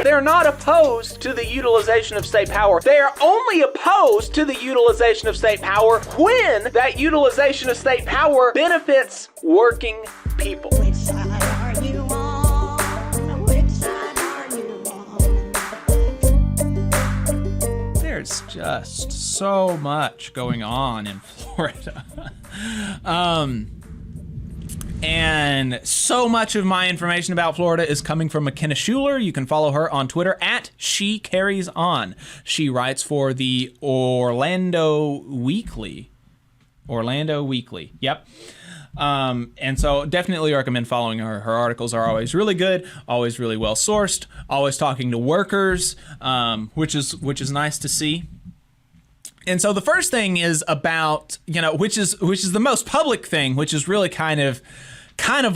They're not opposed to the utilization of state power. They are only opposed to the utilization of state power when that utilization of state power benefits working people. Which side are you on? Which side are you on? There's just so much going on in Florida. And so much of my information about Florida is coming from McKenna Schuler. You can follow her on Twitter at @SheCarriesOn. She writes for the Orlando Weekly. Yep. And so definitely recommend following her. Her articles are always really good, always really well sourced, always talking to workers, which is nice to see. And so the first thing is about, which is the most public thing, which is really kind of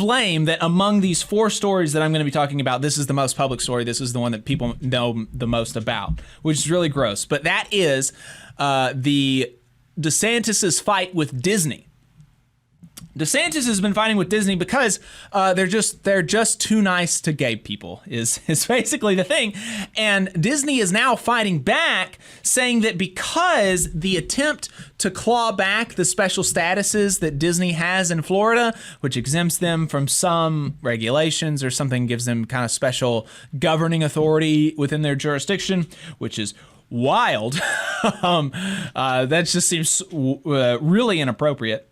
lame, that among these 4 stories that I'm going to be talking about, this is the most public story. This is the one that people know the most about, which is really gross. But that is the DeSantis's fight with Disney. DeSantis has been fighting with Disney because they're just too nice to gay people is basically the thing. And Disney is now fighting back, saying that because the attempt to claw back the special statuses that Disney has in Florida, which exempts them from some regulations or something, gives them kind of special governing authority within their jurisdiction, which is wild. That just seems really inappropriate.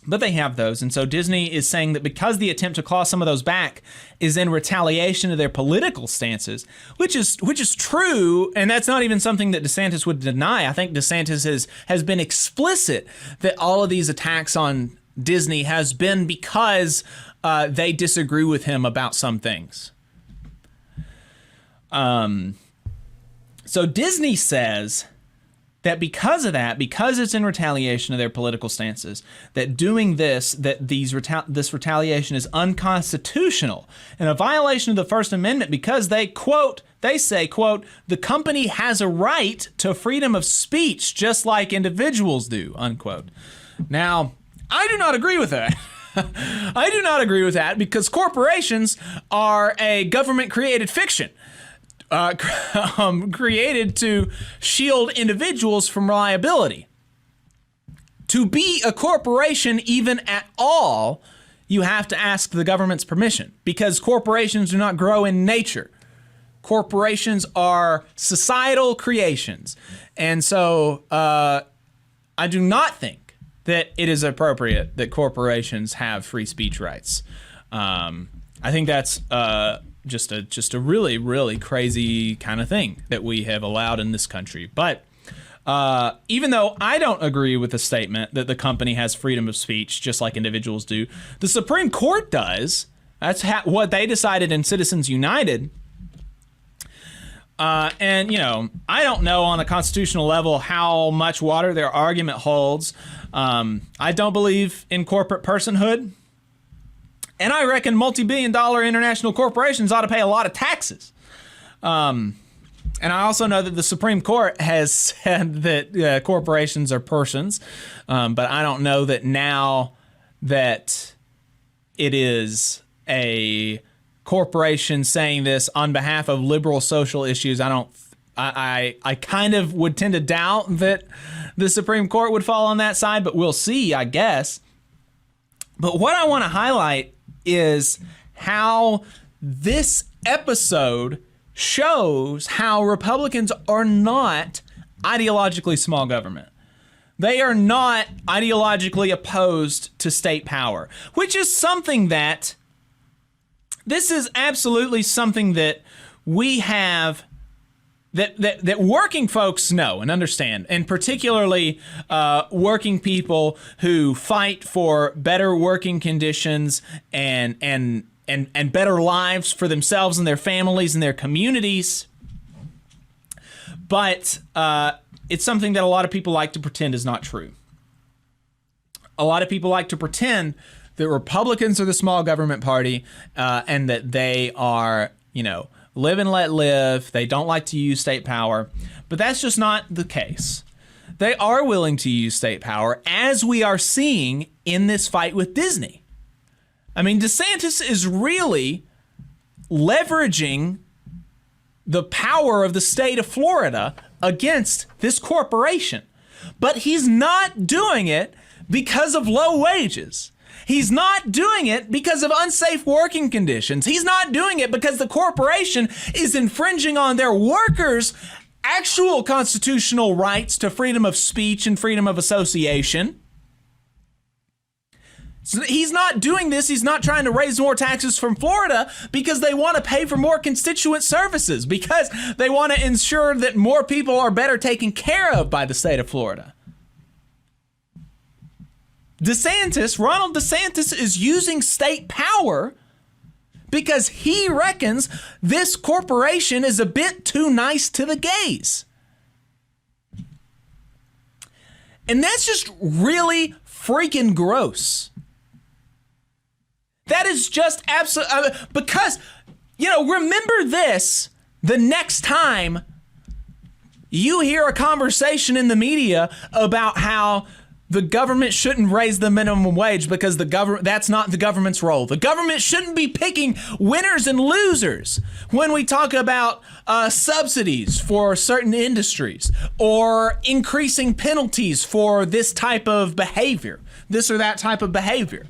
But they have those, and so Disney is saying that because the attempt to claw some of those back is in retaliation of their political stances, which is true, and that's not even something that DeSantis would deny. I think DeSantis has been explicit that all of these attacks on Disney has been because they disagree with him about some things. So Disney says that because of that, because it's in retaliation of their political stances, that doing this, this retaliation is unconstitutional and a violation of the First Amendment because they say, the company has a right to freedom of speech just like individuals do, unquote. Now, I do not agree with that. I do not agree with that because corporations are a government-created fiction. Created to shield individuals from liability. To be a corporation even at all, you have to ask the government's permission because corporations do not grow in nature. Corporations are societal creations. And so I do not think that it is appropriate that corporations have free speech rights. I think that's just a really, really crazy kind of thing that we have allowed in this country. But even though I don't agree with the statement that the company has freedom of speech just like individuals do, the Supreme Court does. That's what they decided in Citizens United. And, I don't know on a constitutional level how much water their argument holds. I don't believe in corporate personhood. And I reckon multi-billion-dollar international corporations ought to pay a lot of taxes. And I also know that the Supreme Court has said that corporations are persons, but I don't know that now that it is a corporation saying this on behalf of liberal social issues. I kind of would tend to doubt that the Supreme Court would fall on that side, but we'll see, I guess. But what I want to highlight is how this episode shows how Republicans are not ideologically small government. They are not ideologically opposed to state power, which is something that, this is absolutely something that we have, that working folks know and understand, and particularly working people who fight for better working conditions and better lives for themselves and their families and their communities. But it's something that a lot of people like to pretend is not true. A lot of people like to pretend that Republicans are the small government party and that they are, live and let live. They don't like to use state power, but that's just not the case. They are willing to use state power, as we are seeing in this fight with Disney. I mean, DeSantis is really leveraging the power of the state of Florida against this corporation. But he's not doing it because of low wages. He's not doing it because of unsafe working conditions. He's not doing it because the corporation is infringing on their workers' actual constitutional rights to freedom of speech and freedom of association. So he's not doing this. He's not trying to raise more taxes from Florida because they want to pay for more constituent services, because they want to ensure that more people are better taken care of by the state of Florida. Ronald DeSantis is using state power because he reckons this corporation is a bit too nice to the gays. And that's just really freaking gross. That is just absolutely, because, remember this the next time you hear a conversation in the media about how the government shouldn't raise the minimum wage because that's not the government's role. The government shouldn't be picking winners and losers when we talk about subsidies for certain industries or increasing penalties for this type of behavior, this or that type of behavior.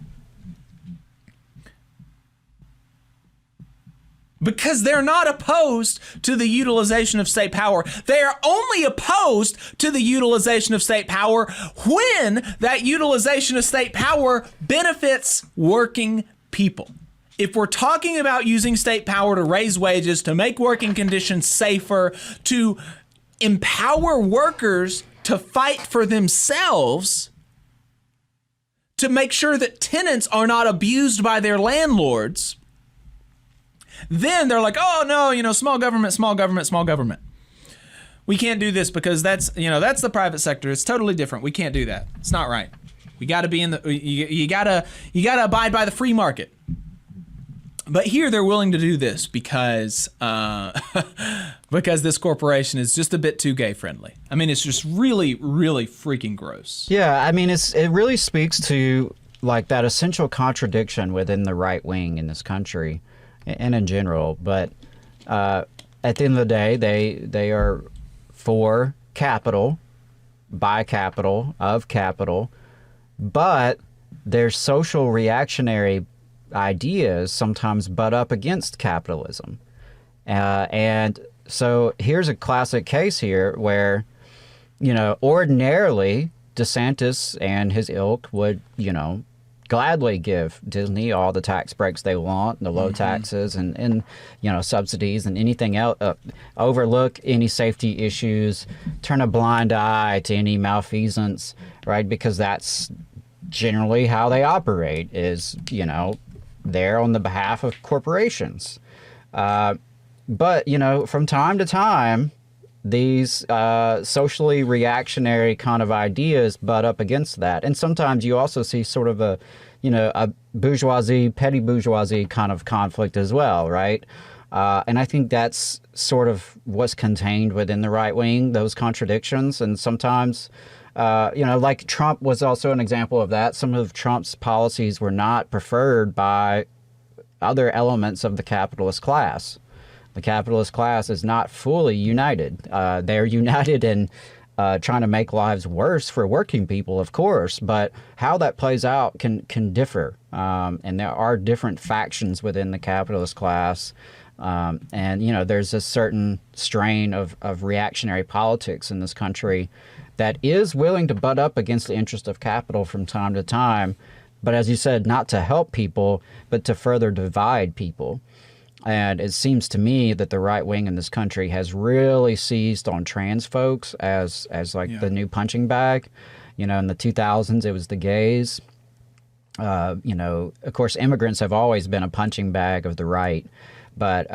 Because they're not opposed to the utilization of state power. They are only opposed to the utilization of state power when that utilization of state power benefits working people. If we're talking about using state power to raise wages, to make working conditions safer, to empower workers to fight for themselves, to make sure that tenants are not abused by their landlords, then they're like, oh no, small government, small government, small government. We can't do this because that's the private sector. It's totally different. We can't do that. It's not right. We got to be you gotta abide by the free market. But here they're willing to do this because this corporation is just a bit too gay friendly. I mean, it's just really, really freaking gross. Yeah, I mean, it really speaks to like that essential contradiction within the right wing in this country and in general. But at the end of the day, they are for capital, by capital, of capital, but their social reactionary ideas sometimes butt up against capitalism. And so here's a classic case here where, ordinarily DeSantis and his ilk would, gladly give Disney all the tax breaks they want, the low taxes and subsidies and anything else, overlook any safety issues, turn a blind eye to any malfeasance, right? Because that's generally how they operate is, they're on the behalf of corporations. But, from time to time, these socially reactionary kind of ideas butt up against that. And sometimes you also see sort of a bourgeoisie, petty bourgeoisie kind of conflict as well, right? And I think that's sort of what's contained within the right wing, those contradictions. And sometimes, like Trump was also an example of that. Some of Trump's policies were not preferred by other elements of the capitalist class. The capitalist class is not fully united. They're united in trying to make lives worse for working people, of course, but how that plays out can differ. And there are different factions within the capitalist class. And, there's a certain strain of reactionary politics in this country that is willing to butt up against the interest of capital from time to time. But as you said, not to help people, but to further divide people. And it seems to me that the right wing in this country has really seized on trans folks as the new punching bag. In the 2000s, it was the gays. Of course, immigrants have always been a punching bag of the right. But,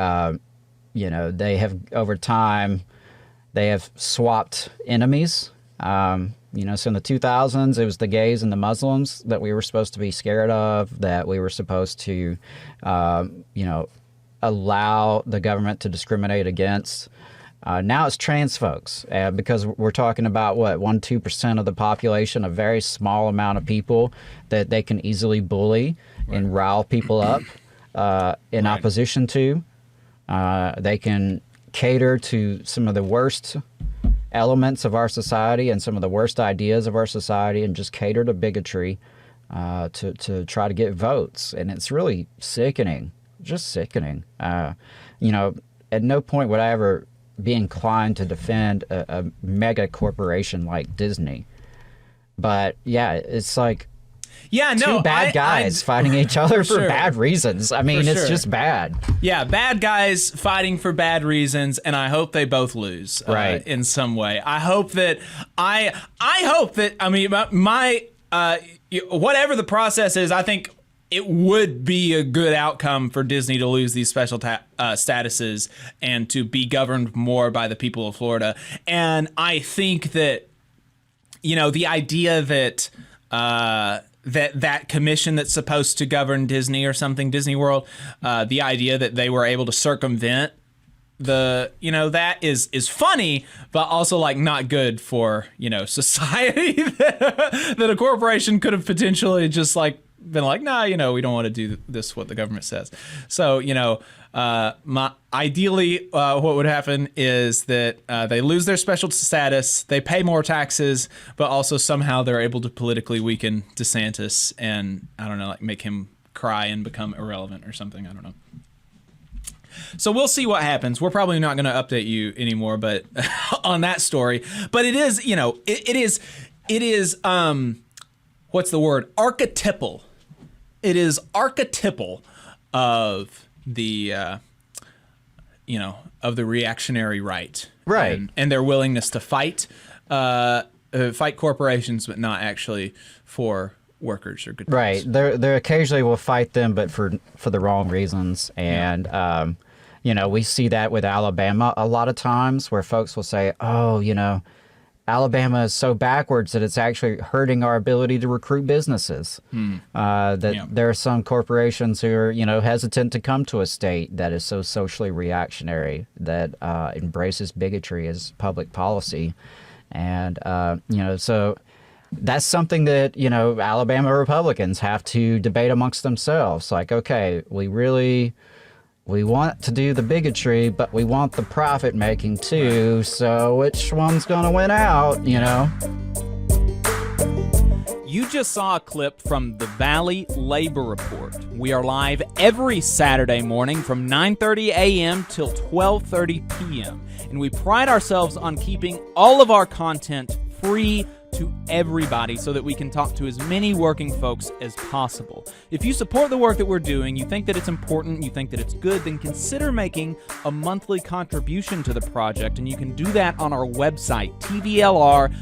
they have, over time, they have swapped enemies. So in the 2000s, it was the gays and the Muslims that we were supposed to be scared of, that we were supposed to, allow the government to discriminate against. Now it's trans folks, because we're talking about 1-2% of the population, a very small amount of people that they can easily bully and rile people up in opposition to. They can cater to some of the worst elements of our society and some of the worst ideas of our society, and just cater to bigotry to try to get votes. And it's really sickening, just sickening. You know, at no point would I ever be inclined to defend a mega corporation like Disney. But yeah, it's like two bad guys fighting each other for sure. bad reasons. I mean, it's just bad. Yeah, bad guys fighting for bad reasons, and I hope they both lose in some way. I hope that I mean, my whatever the process is, I think it would be a good outcome for Disney to lose these special statuses and to be governed more by the people of Florida. And I think that, you know, the idea that that commission that's supposed to govern Disney or something, Disney World, the idea that they were able to circumvent that is funny, but also like not good for, you know, society. That a corporation could have potentially just like been like, nah, you know, we don't want to do this what the government says. So, you know, ideally what would happen is that they lose their special status, they pay more taxes, but also somehow they're able to politically weaken DeSantis and, I don't know, like make him cry and become irrelevant or something. I don't know. So we'll see what happens. We're probably not going to update you anymore, but on that story. But it is, you know, it is what's the word? Archetypal. It is archetypal of the of the reactionary right, and their willingness to fight corporations, but not actually for workers or good right. They occasionally will fight them, but for the wrong reasons. And you know, we see that with Alabama a lot of times, where folks will say, "Oh, you know, Alabama is so backwards that it's actually hurting our ability to recruit businesses." There are some corporations who are, you know, hesitant to come to a state that is so socially reactionary, that embraces bigotry as public policy. And, you know, so that's something that, you know, Alabama Republicans have to debate amongst themselves. Like, okay, we want to do the bigotry, but we want the profit making too. So which one's going to win out, you know? You just saw a clip from the Valley Labor Report. We are live every Saturday morning from 9:30 a.m. till 12:30 p.m. And we pride ourselves on keeping all of our content free to everybody so that we can talk to as many working folks as possible. If you support the work that we're doing, you think that it's important, you think that it's good, then consider making a monthly contribution to the project, and you can do that on our website, tvlr.fm.